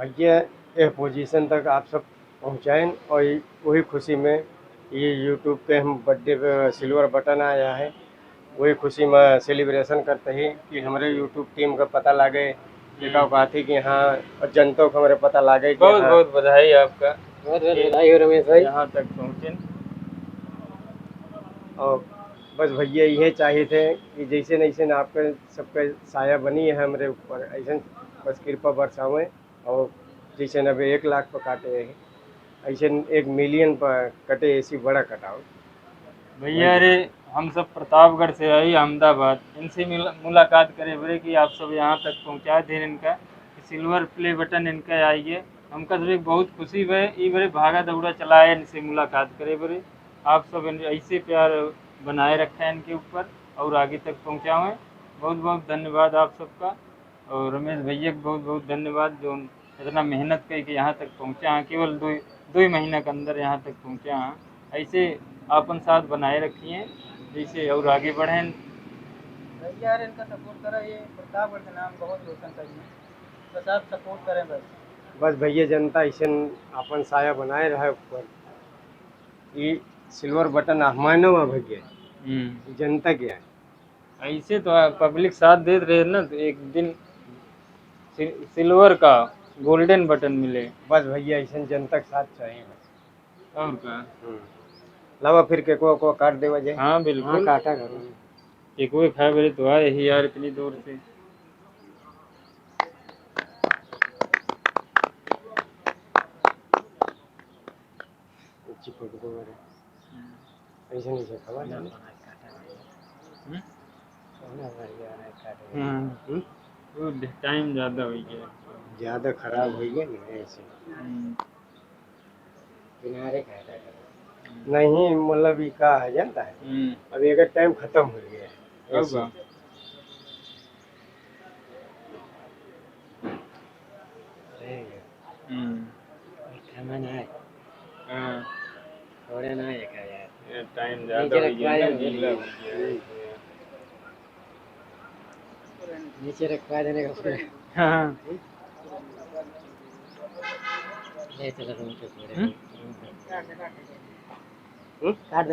भैया ये पोजीशन तक आप सब पहुँचाएं और वही खुशी में ये यूट्यूब पे हम बर्थडे पे सिल्वर बटन आया है, वही खुशी में सेलिब्रेशन करते ही कि हमारे यूट्यूब टीम का पता लागे, देखा बात है कि हाँ जनता को हमारे पता लागे कि बहुत हाँ, बहुत बधाई आपका, बहुत बधाई हो रमेश भाई। यहाँ तक पहुँचे। और बस भैया ये चाहिए थे कि जैसे न आपके सबके साया बनी है हमारे ऊपर, ऐसे बस कृपा बरसावें और जैसे न अभी 1 लाख पर काटे हैं ऐसे 1 मिलियन पर कटे, ऐसी बड़ा कटाओ भैया अरे हम सब प्रतापगढ़ से आई अहमदाबाद, इनसे मुलाकात करे बड़े कि आप सब यहाँ तक पहुँचा दे इनका सिल्वर प्ले बटन इनका आइए, हमका सब एक बहुत खुशी भे ये बड़े भागा दौड़ा चलाए इनसे मुलाकात करे बड़े। आप सब ऐसे प्यार बनाए रखा है इनके ऊपर और आगे तक पहुँचाएँ। बहुत बहुत धन्यवाद आप सबका, और रमेश भैया को बहुत बहुत धन्यवाद जो इतना मेहनत करके यहाँ तक पहुँचा हैं, केवल दो ही महीना के अंदर यहाँ तक पहुँचा हैं। ऐसे अपन साथ बनाए रखिए जैसे और आगे बढ़ें। भैया इनका सपोर्ट करें, ये प्रतापगढ़ का नाम बहुत रोशन करिए, बस आप सपोर्ट करें बस भैया जनता ऐसे अपन साया बनाए रहे ऊपर, ये सिल्वर बटन हमारे हुआ भैया जनता के है। ऐसे तो पब्लिक साथ दे रहे ना, तो एक दिन सिल्वर का गोल्डन बटन मिले। बस भैया ऐसे जनता के साथ चाहिए बस और का लावा फिर के को काट दे वजह। हाँ बिल्कुल, काटा करो एक वो खाए बड़े तो आए ही यार इतनी दूर से। चिपक दो ऐसे नहीं से खबर टाइम ज़्यादा हो गया, ज़्यादा खराब हो गया ना ऐसे किनारे काटा नहीं, मतलब ये का है जानता है, अब एक टाइम खत्म हो गया है ऐसे। थोड़े ना एक है यार, टाइम ज़्यादा हो गया, नीचे रखवा देने का फिर। हाँ ले चलो रूम पे, काट दे।